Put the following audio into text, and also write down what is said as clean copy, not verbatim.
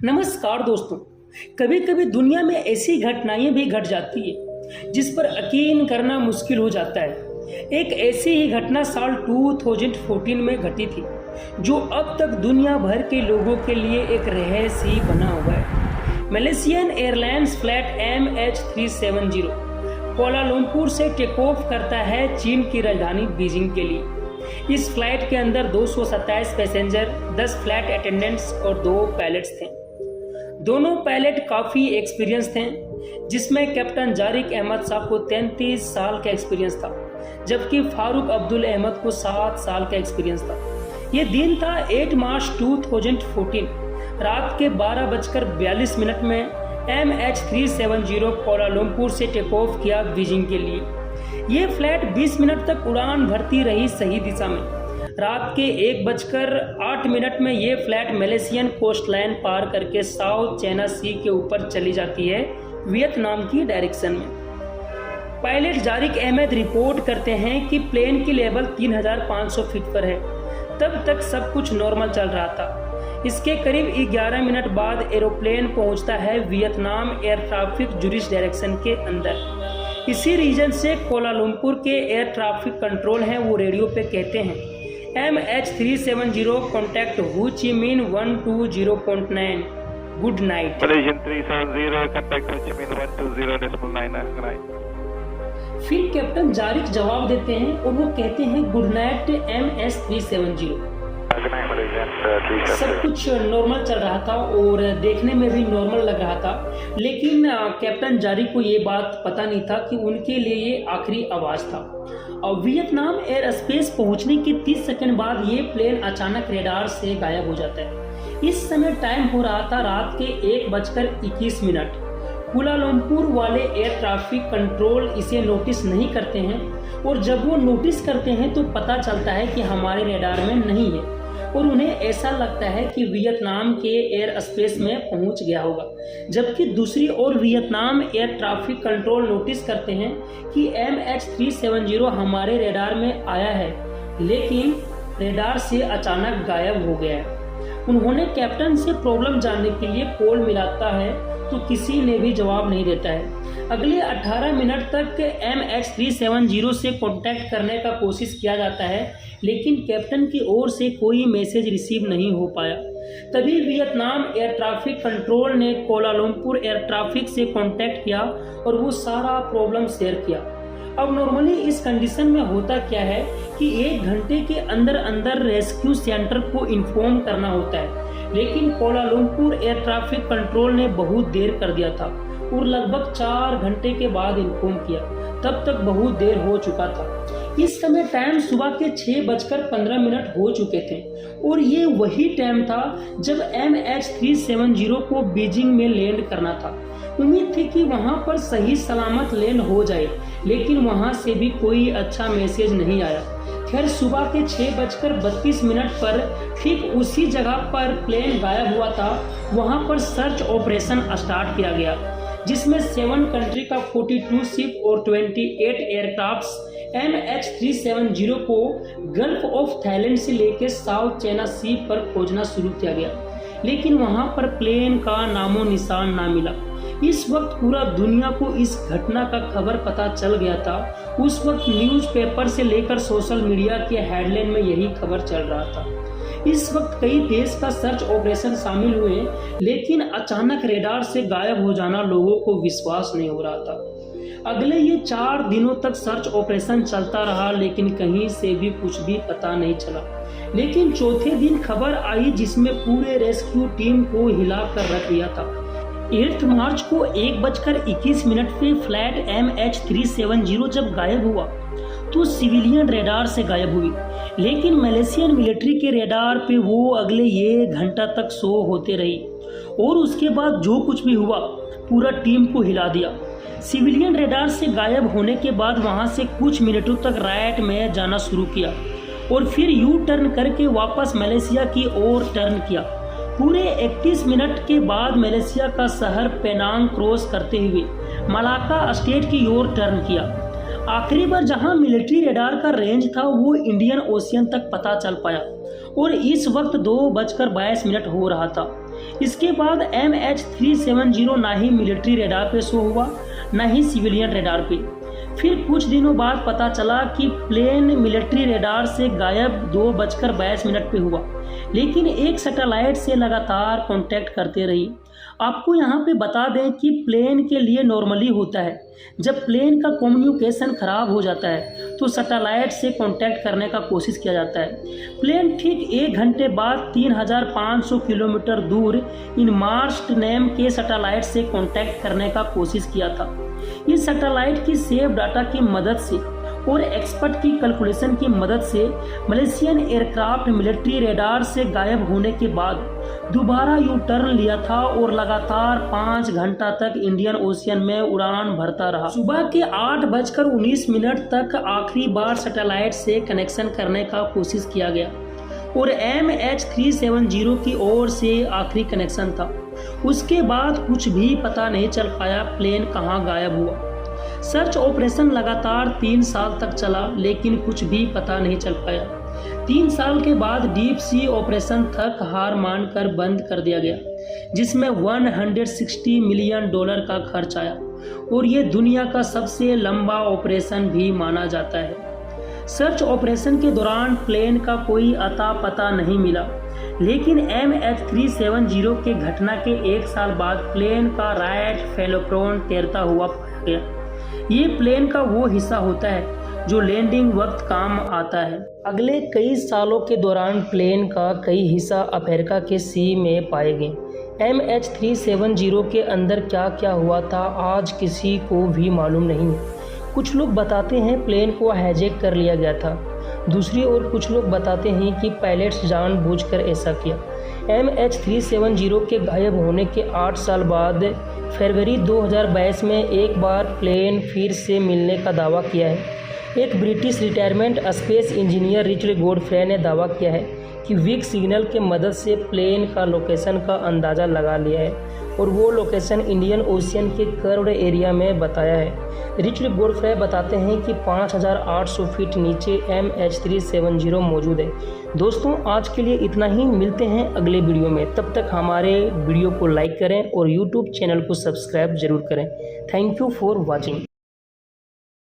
नमस्कार दोस्तों। कभी कभी दुनिया में ऐसी घटनाएं भी घट जाती है जिस पर यकीन करना मुश्किल हो जाता है। एक ऐसी ही घटना साल 2014 में घटी थी जो अब तक दुनिया भर के लोगों के लिए एक रहस्य ही बना हुआ है। Malaysian airlines flight MH370 Kuala Lumpur से टेक ऑफ करता है चीन की राजधानी बीजिंग के लिए। इस फ्लाइट के अंदर 227 पैसेंजर, 10 फ्लाइट अटेंडेंट्स और 2 पायलट्स थे। दोनों पायलट काफ़ी एक्सपीरियंस थे, जिसमें कैप्टन जारिक अहमद साहब को 33 साल का एक्सपीरियंस था, जबकि फारूक अब्दुल अहमद को 7 साल का एक्सपीरियंस था। ये दिन था 8 मार्च 2014। रात के 12:42 में MH370 कोलालमपुर से टेक ऑफ किया बीजिंग के लिए। ये फ्लाइट 20 मिनट तक उड़ान भरती रही सही दिशा में। रात के 1:08 में ये फ्लाइट मलेशियन कोस्ट लाइन पार करके साउथ चाइना सी के ऊपर चली जाती है, वियतनाम की डायरेक्शन में। पायलट जारिक अहमद रिपोर्ट करते हैं कि प्लेन की लेवल 3500 फीट पर है। तब तक सब कुछ नॉर्मल चल रहा था। इसके करीब 11 मिनट बाद एरोप्लेन पहुंचता है वियतनाम एयर ट्रैफिक जुरिस डायरेक्शन के अंदर। इसी रीजन से कोलालमपुर के एयर ट्रैफिक कंट्रोल हैं, वो रेडियो पे कहते हैं MH370 कॉन्टैक्ट हो ची मिन 120.9 good night. Malaysian 370 contact Ho Chi Minh 120.9। फिर कैप्टन जारिक जवाब देते हैं और वो कहते हैं गुड नाइट MH370। सब कुछ नॉर्मल चल रहा था और देखने में भी नॉर्मल लग रहा था, लेकिन कैप्टन जारिक को ये बात पता नहीं था कि उनके लिए ये आखिरी आवाज़ था। और वियतनाम एयर स्पेस पहुंचने के 30 सेकंड बाद ये प्लेन अचानक रेडार से गायब हो जाता है। इस समय टाइम हो रहा था रात के 1:21। कुलालमपुर वाले एयर ट्रैफिक कंट्रोल इसे नोटिस नहीं करते हैं, और जब वो नोटिस करते हैं तो पता चलता है कि हमारे रेडार में नहीं है, और उन्हें ऐसा लगता है कि वियतनाम के एयर स्पेस में पहुंच गया होगा। जबकि दूसरी ओर Vietnam air traffic control notice करते हैं कि MH370 हमारे रेडार में आया है, लेकिन रेडार से अचानक गायब हो गया है। उन्होंने कैप्टन से प्रॉब्लम जानने के लिए कॉल मिलाता है तो किसी ने भी जवाब नहीं देता है। अगले 18 मिनट तक MH370 से कांटेक्ट करने का कोशिश किया जाता है, लेकिन कैप्टन की ओर से कोई मैसेज रिसीव नहीं हो पाया। तभी वियतनाम एयर ट्रैफिक कंट्रोल ने कोलालमपुर एयर ट्रैफिक से कांटेक्ट किया और वो सारा प्रॉब्लम शेयर किया। अब नॉर्मली इस कंडीशन में होता क्या है कि 1 घंटे के अंदर अंदर रेस्क्यू सेंटर को इन्फॉर्म करना होता है, लेकिन कोलालमपुर एयर ट्रैफिक कंट्रोल ने बहुत देर कर दिया था और लगभग 4 घंटे के बाद इन्फॉर्म किया। तब तक बहुत देर हो चुका था। इस समय टाइम सुबह के 6:15 हो चुके थे और ये वही टाइम था जब MH370 को बीजिंग में लैंड करना था। उम्मीद थी कि वहां पर सही सलामत लैंड हो जाए, लेकिन वहां से भी कोई अच्छा मैसेज नहीं आया। खैर, सुबह के 6:32 पर ठीक उसी जगह पर प्लेन गायब हुआ था, वहां पर सर्च ऑपरेशन स्टार्ट किया गया, जिसमें 7 कंट्री का 42 शिप और 28 एयरक्राफ्ट्स MH370 को गल्फ ऑफ थाईलैंड से लेकर साउथ चाइना सी पर खोजना शुरू किया गया, लेकिन वहां पर प्लेन का नामो निशान ना मिला। इस वक्त पूरा दुनिया को इस घटना का खबर पता चल गया था। उस वक्त न्यूज़पेपर से लेकर सोशल मीडिया के हेडलाइन में यही खबर चल रहा था। इस वक्त कई देश का सर्च ऑपरेशन शामिल हुए, लेकिन अचानक रेडार से गायब हो जाना लोगों को विश्वास नहीं हो रहा था। अगले ये 4 दिनों तक सर्च ऑपरेशन चलता रहा, लेकिन कहीं से भी कुछ भी पता नहीं चला। लेकिन चौथे दिन खबर आई जिसमें पूरे रेस्क्यू टीम को हिला कर रख दिया था। 8 मार्च को 1:21 पे फ्लाइट MH370 जब गायब हुआ तो सिविलियन रेडार से गायब हुई, लेकिन मलेशियन मिलिट्री के रेडार पे वो अगले 1 घंटा तक शो होते रही, और उसके बाद जो कुछ भी हुआ पूरा टीम को हिला दिया। सिविलियन रेडार से गायब होने के बाद वहां से कुछ मिनटों तक राइट में जाना शुरू किया और फिर यू टर्न करके वापस मलेशिया की ओर टर्न किया। पूरे 31 मिनट के बाद मलेशिया का शहर पेनांग क्रॉस करते हुए मलाक्का स्टेट की ओर टर्न किया। आखिरी बार जहां मिलिट्री रेडार का रेंज था वो इंडियन ओशियन तक पता चल पाया और इस वक्त 2:22 हो रहा था। इसके बाद MH370 ना ही मिलिट्री रडार पे शो हुआ, ना ही सिविलियन रडार पे। फिर कुछ दिनों बाद पता चला कि प्लेन मिलिट्री रडार से गायब 2:22 पे हुआ, लेकिन एक सैटेलाइट से लगातार कांटेक्ट करते रही। आपको यहाँ पे बता दें कि प्लेन के लिए नॉर्मली होता है, जब प्लेन का कम्युनिकेशन खराब हो जाता है तो सैटेलाइट से कांटेक्ट करने का कोशिश किया जाता है। प्लेन ठीक 1 घंटे बाद 3500 किलोमीटर दूर इनमार्स्ट नेम के सैटेलाइट से कांटेक्ट करने का कोशिश किया था। इस सैटेलाइट की सेव डाटा की मदद से और एक्सपर्ट की कैलकुलेशन की मदद से मलेशियन एयरक्राफ्ट मिलिट्री रडार से गायब होने के बाद दोबारा यू टर्न लिया था और लगातार 5 घंटा तक इंडियन ओशियन में उड़ान भरता रहा। सुबह के 8:19 तक आखिरी बार सैटेलाइट से कनेक्शन करने का कोशिश किया गया और MH370 की ओर से आखिरी कनेक्शन था। उसके बाद कुछ भी पता नहीं चल पाया प्लेन कहाँ गायब हुआ। सर्च ऑपरेशन लगातार 3 साल तक चला, लेकिन कुछ भी पता नहीं चल पाया। 3 साल के बाद डीप सी ऑपरेशन थक हार मानकर बंद कर दिया गया, जिसमें $160 मिलियन का खर्च आया और ये दुनिया का सबसे लंबा ऑपरेशन भी माना जाता है। सर्च ऑपरेशन के दौरान प्लेन का कोई अता पता नहीं मिला, लेकिन MH370 के घटना के 1 साल बाद प्लेन का राइट फेलोप्रोन तैरता हुआ पाया गया। ये प्लेन का वो हिस्सा होता है जो लैंडिंग वक्त काम आता है। अगले कई सालों के दौरान प्लेन का कई हिस्सा अफ्रीका के सी में पाए गए। MH370 के अंदर क्या क्या हुआ था आज किसी को भी मालूम नहीं है। कुछ लोग बताते हैं प्लेन को हाईजैक कर लिया गया था, दूसरी ओर कुछ लोग बताते हैं कि पायलट्स जानबूझकर ऐसा किया। MH370 के गायब होने के 8 साल बाद फरवरी 2022 में एक बार प्लेन फिर से मिलने का दावा किया है। एक British retirement space engineer Richard Godfrey ने दावा किया है कि वीक सिग्नल के मदद से प्लेन का लोकेशन का अंदाज़ा लगा लिया है और वो लोकेशन इंडियन ओशियन के कर्व्ड एरिया में बताया है। रिचर्ड गॉडफ्रे बताते हैं कि 5800 फीट नीचे MH370 मौजूद है। दोस्तों, आज के लिए इतना ही, मिलते हैं अगले वीडियो में। तब तक हमारे वीडियो को लाइक करें और यूट्यूब चैनल को सब्सक्राइब जरूर करें। Thank you for watching.